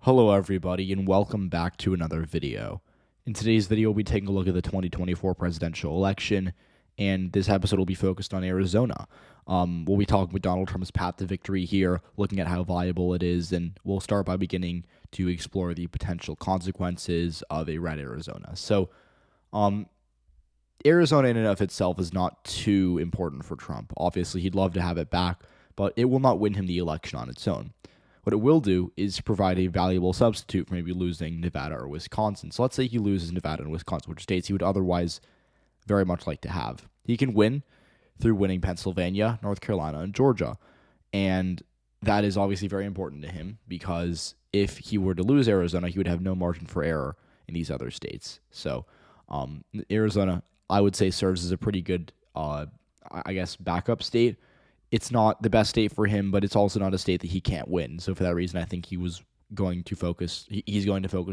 Hello everybody and welcome back to another video. In today's video we'll be taking a look at the 2024 presidential election, and this episode will be focused on Arizona. We'll be talking about Donald Trump's path to victory here, looking at how viable it is, and we'll start by beginning to explore the potential consequences of a red Arizona. So, Arizona in and of itself is not too important for Trump. Obviously, he'd love to have it back, but it will not win him the election on its own. What it will do is provide a valuable substitute for maybe losing Nevada or Wisconsin. So let's say he loses Nevada and Wisconsin, which states he would otherwise very much like to have. He can win through winning Pennsylvania, North Carolina, and Georgia. And that is obviously very important to him because if he were to lose Arizona, he would have no margin for error in these other states. So Arizona, I would say, serves as a pretty good, backup state. It's not the best state for him, but it's also not a state that he can't win. So for that reason, I think he's going to focus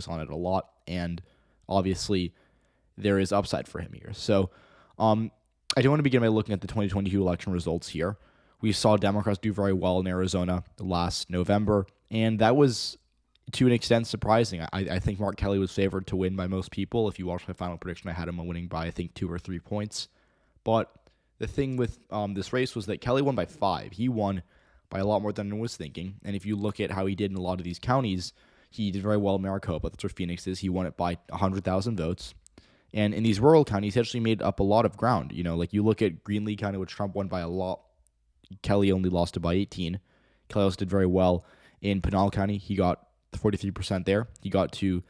on it a lot, and obviously there is upside for him here. So I do want to begin by looking at the 2022 election results here. We saw Democrats do very well in Arizona last November, and that was to an extent surprising. I think Mark Kelly was favored to win by most people. If you watch my final prediction, I had him winning by, I think, 2 or 3 points. But the thing with this race was that Kelly won by 5. He won by a lot more than I was thinking. And if you look at how he did in a lot of these counties, he did very well in Maricopa. That's where Phoenix is. He won it by 100,000 votes. And in these rural counties, he actually made up a lot of ground. You know, like you look at Greenlee County, which Trump won by a lot. Kelly only lost it by 18. Kelly also did very well in Pinal County. He got 43% there. He got to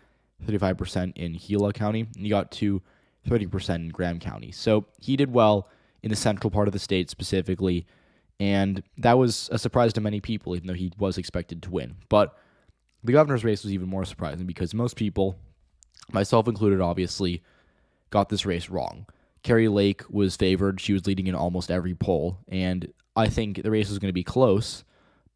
35% in Gila County. And he got to 30% in Graham County. So he did well in the central part of the state specifically, and that was a surprise to many people, even though he was expected to win. But the governor's race was even more surprising because most people, myself included obviously, got this race wrong. Carrie Lake was favored. She was leading in almost every poll, and I think the race was going to be close,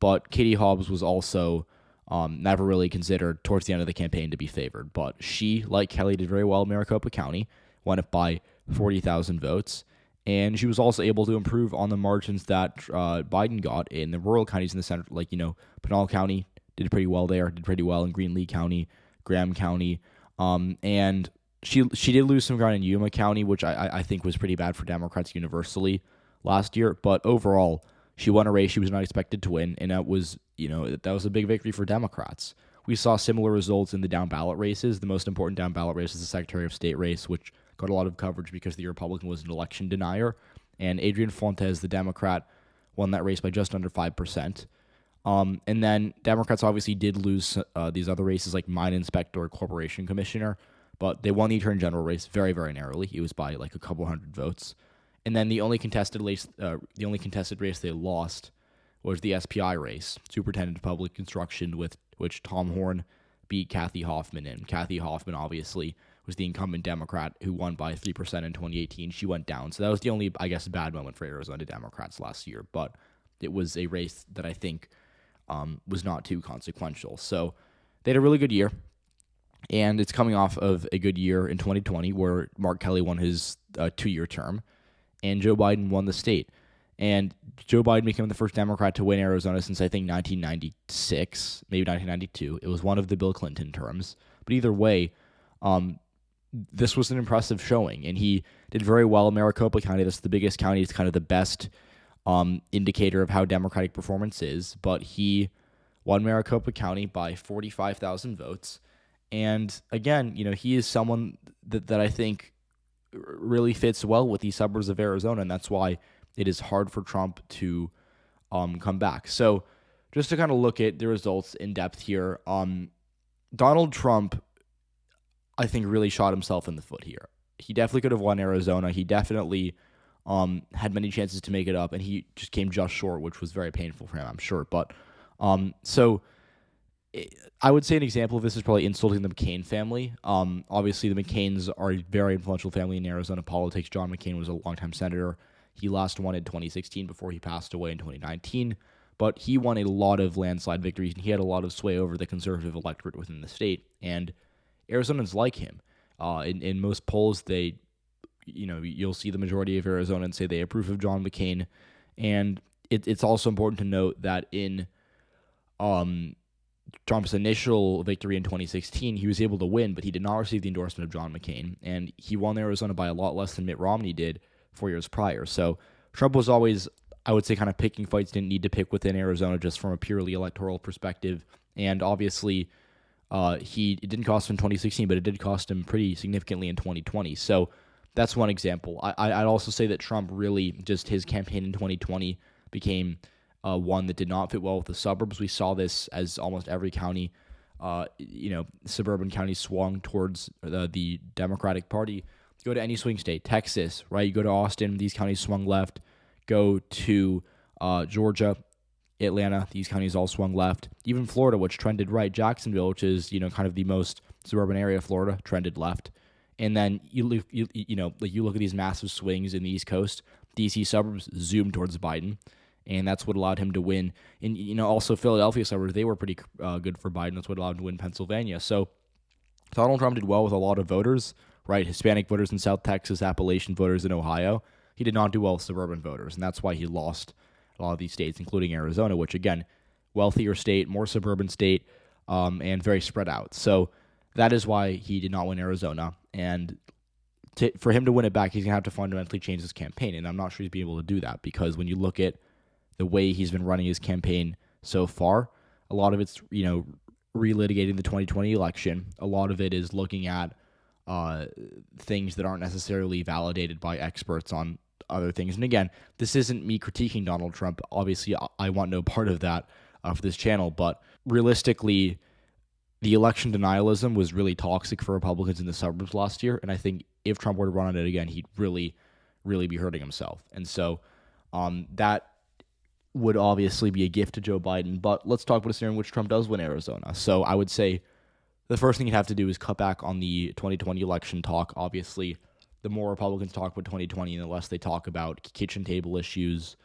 but Katie Hobbs was also never really considered towards the end of the campaign to be favored. But she, like Kelly, did very well in Maricopa County, won it by 40,000 votes. And she was also able to improve on the margins that Biden got in the rural counties in the center, like, Pinal County did pretty well there, did pretty well in Greenlee County, Graham County. And she did lose some ground in Yuma County, which I think was pretty bad for Democrats universally last year. But overall, she won a race she was not expected to win, and that was a big victory for Democrats. We saw similar results in the down ballot races. The most important down ballot race is the Secretary of State race, which got a lot of coverage because the Republican was an election denier, and Adrian Fuentes, the Democrat, won that race by just under 5%. And then Democrats obviously did lose these other races like mine inspector or corporation commissioner, but they won the attorney general race very, very narrowly. It was by like a couple hundred votes. And then the only contested race they lost was the SPI race, Superintendent of Public Instruction, with which Tom Horne beat Kathy Hoffman in. Kathy Hoffman obviously was the incumbent Democrat who won by 3% in 2018. She went down. So that was the only, bad moment for Arizona Democrats last year. But it was a race that I think was not too consequential. So they had a really good year. And it's coming off of a good year in 2020 where Mark Kelly won his 2-year term and Joe Biden won the state. And Joe Biden became the first Democrat to win Arizona since, I think, 1996, maybe 1992. It was one of the Bill Clinton terms. But either way, this was an impressive showing, and he did very well in Maricopa County. That's the biggest county. It's kind of the best indicator of how Democratic performance is. But he won Maricopa County by 45,000 votes. And again, he is someone that I think really fits well with these suburbs of Arizona, and that's why it is hard for Trump to come back. So just to kind of look at the results in depth here, Donald Trump, I think, really shot himself in the foot here. He definitely could have won Arizona. He definitely had many chances to make it up, and he just came just short, which was very painful for him, I'm sure. But I would say an example of this is probably insulting the McCain family. Obviously, the McCains are a very influential family in Arizona politics. John McCain was a longtime senator. He last won in 2016 before he passed away in 2019. But he won a lot of landslide victories, and he had a lot of sway over the conservative electorate within the state. And Arizonans like him. In most polls, you'll see the majority of Arizonans say they approve of John McCain. And it's also important to note that in Trump's initial victory in 2016, he was able to win, but he did not receive the endorsement of John McCain, and he won Arizona by a lot less than Mitt Romney did 4 years prior. So Trump was always, I would say, kind of picking fights, didn't need to pick within Arizona just from a purely electoral perspective. And obviously, it didn't cost him in 2016, but it did cost him pretty significantly in 2020. So that's one example. I'd also say that Trump really, just his campaign in 2020 became one that did not fit well with the suburbs. We saw this as almost every county, suburban counties swung towards the Democratic Party. Go to any swing state, Texas, right? You go to Austin, these counties swung left. Go to Georgia, Atlanta, these counties all swung left. Even Florida, which trended right. Jacksonville, which is kind of the most suburban area of Florida, trended left. And then you look at these massive swings in the East Coast. DC suburbs zoomed towards Biden, and that's what allowed him to win. And also Philadelphia suburbs, they were pretty good for Biden. That's what allowed him to win Pennsylvania. So Donald Trump did well with a lot of voters, right? Hispanic voters in South Texas, Appalachian voters in Ohio. He did not do well with suburban voters, and that's why he lost a lot of these states, including Arizona, which, again, wealthier state, more suburban state, and very spread out. So that is why he did not win Arizona. And for him to win it back, he's going to have to fundamentally change his campaign, and I'm not sure he's being able to do that because when you look at the way he's been running his campaign so far, a lot of it's, relitigating the 2020 election. A lot of it is looking at things that aren't necessarily validated by experts on other things. And again, this isn't me critiquing Donald Trump. Obviously, I want no part of that for this channel. But realistically, the election denialism was really toxic for Republicans in the suburbs last year. And I think if Trump were to run on it again, he'd really, really be hurting himself. And so that would obviously be a gift to Joe Biden. But let's talk about a scenario in which Trump does win Arizona. So I would say the first thing you'd have to do is cut back on the 2020 election talk. Obviously, the more Republicans talk about 2020 and the less they talk about kitchen table issues,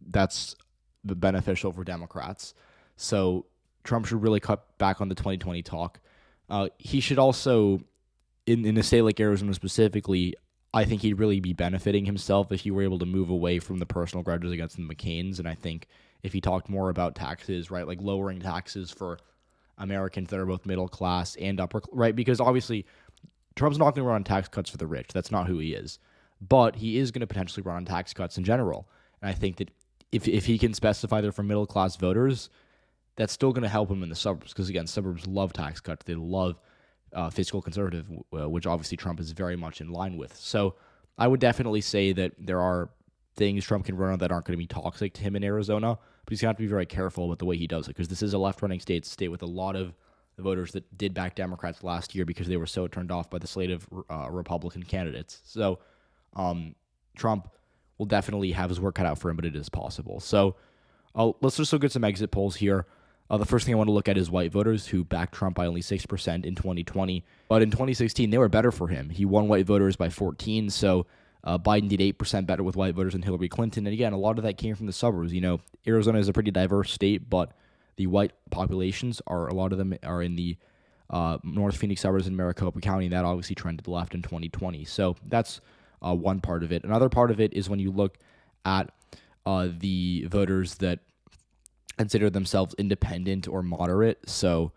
that's beneficial for Democrats. So Trump should really cut back on the 2020 talk. He should also, in a state like Arizona specifically, I think he'd really be benefiting himself if he were able to move away from the personal grudges against the McCains. And I think if he talked more about taxes, right, like lowering taxes for Americans that are both middle class and upper, right? Because obviously Trump's not going to run on tax cuts for the rich. That's not who he is. But he is going to potentially run on tax cuts in general. And I think that if he can specify they're for middle class voters, that's still going to help him in the suburbs. Because again, suburbs love tax cuts. They love fiscal conservative, which obviously Trump is very much in line with. So I would definitely say that there are things Trump can run on that aren't going to be toxic to him in Arizona. But he's going to have to be very careful with the way he does it. Because this is a left-running state with a lot of the voters that did back Democrats last year because they were so turned off by the slate of Republican candidates. So Trump will definitely have his work cut out for him, but it is possible. So let's just look at some exit polls here. The first thing I want to look at is white voters who backed Trump by only 6% in 2020. But in 2016, they were better for him. He won white voters by 14, so Biden did 8% better with white voters than Hillary Clinton. And again, a lot of that came from the suburbs. Arizona is a pretty diverse state, but the white populations a lot of them are in the North Phoenix suburbs in Maricopa County, and that obviously trended left in 2020. So that's one part of it. Another part of it is when you look at the voters that consider themselves independent or moderate. So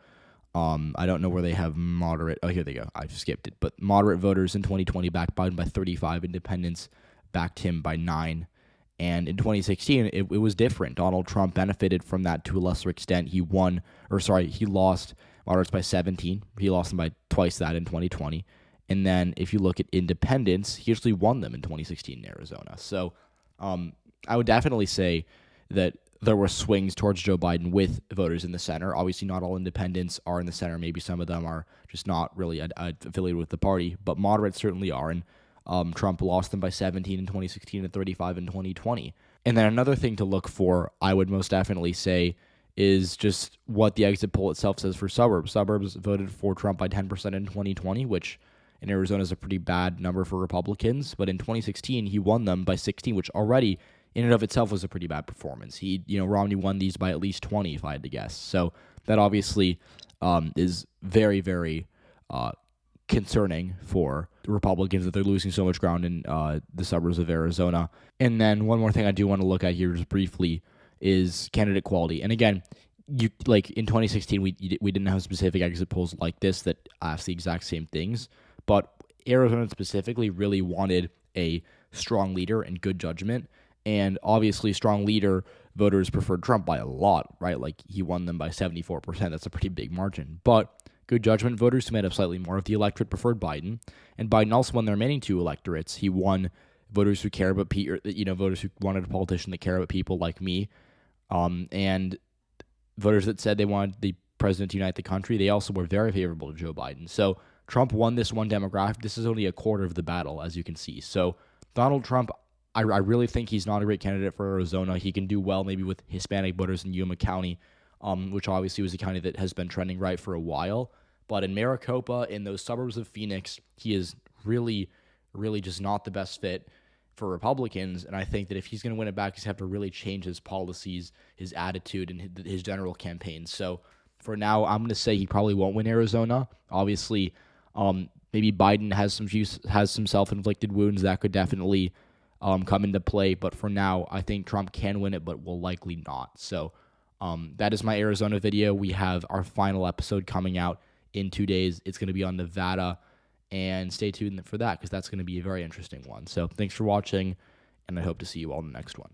I don't know where they have moderate. Oh, here they go. I skipped it. But moderate voters in 2020 backed Biden by 35. Independents backed him by 9. And in 2016, it was different. Donald Trump benefited from that to a lesser extent. He lost moderates by 17. He lost them by twice that in 2020. And then if you look at independents, he actually won them in 2016 in Arizona. So I would definitely say that there were swings towards Joe Biden with voters in the center. Obviously, not all independents are in the center. Maybe some of them are just not really affiliated with the party, but moderates certainly are. And Trump lost them by 17 in 2016 and 35 in 2020. And then another thing to look for, I would most definitely say, is just what the exit poll itself says for suburbs. Suburbs voted for Trump by 10% in 2020, which in Arizona is a pretty bad number for Republicans. But in 2016, he won them by 16, which already in and of itself was a pretty bad performance. Romney won these by at least 20, if I had to guess. So that obviously is very, very concerning for Republicans that they're losing so much ground in the suburbs of Arizona. And then one more thing I do want to look at here just briefly is candidate quality. And again, you like in 2016 we didn't have specific exit polls like this that asked the exact same things, but Arizona specifically really wanted a strong leader and good judgment, and obviously strong leader voters preferred Trump by a lot, right? Like he won them by 74%. That's a pretty big margin. But good judgment voters who made up slightly more of the electorate preferred Biden, and Biden also won the remaining two electorates. He won voters who care about people, voters who wanted a politician that care about people like me, and voters that said they wanted the president to unite the country. They also were very favorable to Joe Biden. So Trump won this one demographic. This is only a quarter of the battle, as you can see. So Donald Trump, I really think he's not a great candidate for Arizona. He can do well maybe with Hispanic voters in Yuma County, which obviously was a county that has been trending right for a while. But in Maricopa, in those suburbs of Phoenix, he is really, really just not the best fit for Republicans. And I think that if he's going to win it back, he's going to have to really change his policies, his attitude, and his general campaign. So for now, I'm going to say he probably won't win Arizona. Obviously, maybe Biden has some self-inflicted wounds that could definitely come into play. But for now, I think Trump can win it, but will likely not. So that is my Arizona video. We have our final episode coming out in 2 days. It's going to be on Nevada, and stay tuned for that because that's going to be a very interesting one. So thanks for watching, and I hope to see you all in the next one.